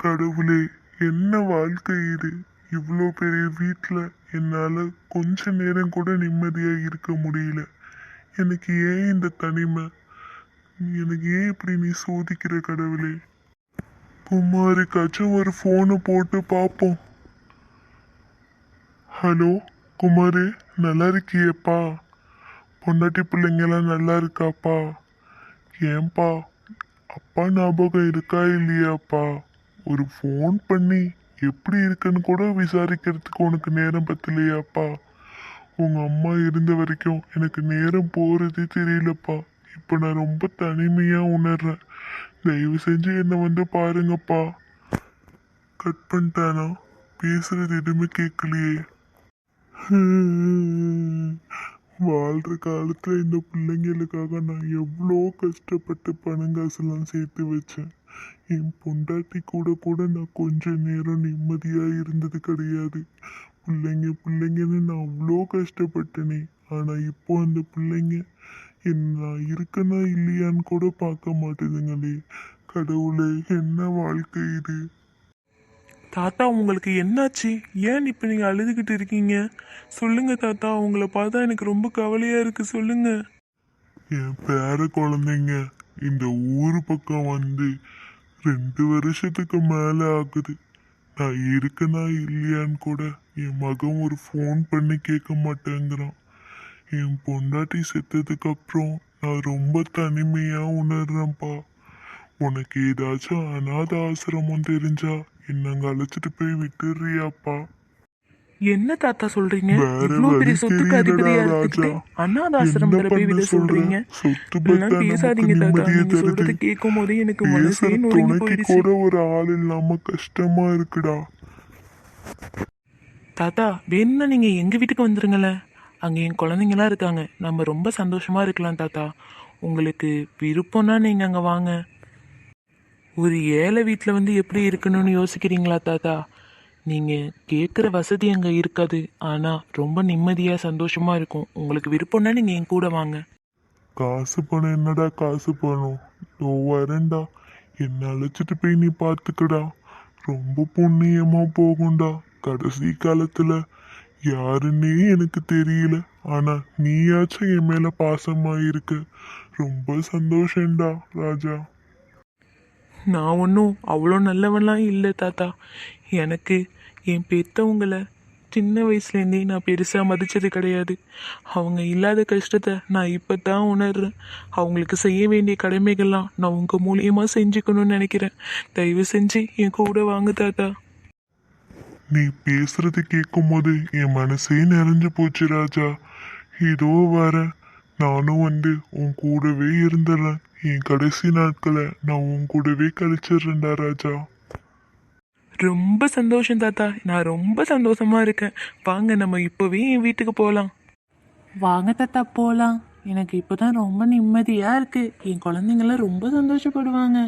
கடவுளே, என்ன வாழ்க்கை இது! இவ்வளோ பெரிய வீட்டில் என்னால் கொஞ்ச நேரம் கூட நிம்மதியாக இருக்க முடியல. எனக்கு ஏன் இந்த தனிமை? எனக்கு ஏன் இப்படி நீ சோதிக்கிற கடவுளே? குமாருக்காச்சும் ஒரு ஃபோனை போட்டு பார்ப்போம். ஹலோ குமாரு, நல்லா இருக்கியப்பா? பொண்டாட்டி பிள்ளைங்கெல்லாம் நல்லா இருக்காப்பா? ஏன்பா, அப்பா ஞாபகம் இருக்கா இல்லையாப்பா? ஒரு ஃபோன் பண்ணி எப்படி இருக்குன்னு கூட விசாரிக்கிறதுக்கு உனக்கு நேரம் பத்தலையாப்பா? உங்க அம்மா இருந்த வரைக்கும் எனக்கு நேரம் போறதே தெரியலப்பா. இப்போ நான் ரொம்ப தனிமையா உணர்றேன். தயவு செஞ்சு என்னை வந்து பாருங்கப்பா. கட் பண்ணிட்டானா? பேசுறது எதுவுமே கேட்கலையே. வாழ்ற காலத்துல இந்த பிள்ளைங்களுக்காக நான் எவ்வளோ கஷ்டப்பட்டு பணங்காசெல்லாம் சேர்த்து வச்சேன். என் பொண்டாட்டி கூட கூட நான் கொஞ்ச நேரம் நிம்மதியா இருந்தது கிடையாது. பிள்ளைங்கன்னு நான் அவ்வளோ கஷ்டப்பட்டேனே. ஆனா இப்போ அந்த பிள்ளைங்க நான் இருக்கனா இல்லையான்னு கூட பார்க்க மாட்டேதுங்களே. கடவுளே, என்ன வாழ்க்கை இது! தாத்தா, உங்களுக்கு என்னாச்சு? ஏன் இப்போ நீங்கள் அழுதுகிட்டு இருக்கீங்க? சொல்லுங்க தாத்தா, உங்களை பார்த்தா எனக்கு ரொம்ப கவலையாக இருக்கு. சொல்லுங்க. என் பேர குழந்தைங்க இந்த ஊரு பக்கம் வந்து 2 வருஷத்துக்கு மேல ஆகுது. நான் இருக்கனா இல்லையான்னு கூட என் மகன் ஒரு ஃபோன் பண்ணி கேட்க மாட்டேங்கிறான். என் பொண்டாட்டி செத்ததுக்கு அப்புறம் நான் ரொம்ப தனிமையா உணர்றேன்ப்பா. உனக்கு ஏதாச்சும் அநாத ஆசிரமம் தெரிஞ்சா என்னங்க அழைச்சிட்டு போய் விட்டுறியாப்பா? என்ன தாத்தா சொல்றீங்க? வேற இவ்வளோ வழி பெரிய சொத்துக்கு தெரியலடா அதிபதியா ராஜா. இருந்துக்கிட்டு அனாத என்ன ஆசிரமத்துல போய் பண்ண விட சொல்ற? சொல்றீங்க? சொத்து இப்படிலாம் பத்தா நமக்கு பேசாதீங்க தாத்தா. நிம்மதியை நீங்க தருது. சொல்றதை கேட்கும் போதே எனக்கு பேசுற மனசே நொறுங்கி துணைக்கு போயிடுச்சு. கூட ஒரு ஆள் இல்லாம கஷ்டமா இருக்குடா. தாத்தா, வேணும்னா நீங்க எங்க வீட்டுக்கு வந்துருங்களேன். அங்க என் குழந்தைங்களாம் இருக்காங்க. நம்ம ரொம்ப சந்தோஷமா இருக்கலாம் தாத்தா. உங்களுக்கு விருப்பம்னா நீங்க அங்க வாங்க. ஒரு ஏழை வீட்டில் வந்து எப்படி இருக்கணும்னு யோசிக்கிறீங்களா தாத்தா? நீங்கள் கேட்குற வசதி அங்கே இருக்காது, ஆனால் ரொம்ப நிம்மதியாக சந்தோஷமாக இருக்கும். உங்களுக்கு விருப்பம்னா நீங்கள் என் கூட வாங்க. காசு பணம் என்னடா காசு பணம்? வரேன்டா. என்ன அழைச்சிட்டு போய் நீ பார்த்துக்கடா. ரொம்ப புண்ணியமா போகும்டா. கடைசி காலத்துல யாருன்னே எனக்கு தெரியல. ஆனா நீயாச்சும் என் மேல பாசமா இருக்க. ரொம்ப சந்தோஷம்டா ராஜா. நான் ஒன்றும் அவ்வளோ நல்லவன்லாம் இல்லை தாத்தா. எனக்கு என் பெற்றவங்களை சின்ன வயசுலேருந்தே நான் பெருசாக மதித்தது கிடையாது. அவங்க இல்லாத கஷ்டத்தை நான் இப்போ தான் உணர்றேன். அவங்களுக்கு செய்ய வேண்டிய கடமைகள்லாம் நான் உங்கள் மூலியமாக செஞ்சுக்கணும்னு நினைக்கிறேன். தயவு செஞ்சு என் கூட வாங்க தாத்தா. நீ பேசுறது கேட்கும் போது என் மனசே நிறைஞ்சு போச்சு ராஜா. இதோ வர நானும் வந்து உன் கூடவே இருந்துடுறேன். என் கடைசி நாட்களை நான் உன் கூடவே கழிச்சிடுறேன்டா ராஜா. ரொம்ப சந்தோஷம் தாத்தா. நான் ரொம்ப சந்தோஷமா இருக்கேன். வாங்க, நம்ம இப்போவே என் வீட்டுக்கு போகலாம். வாங்க தாத்தா, போகலாம். எனக்கு இப்போதான் ரொம்ப நிம்மதியாக இருக்கு. என் குழந்தைங்களாம் ரொம்ப சந்தோஷப்படுவாங்க.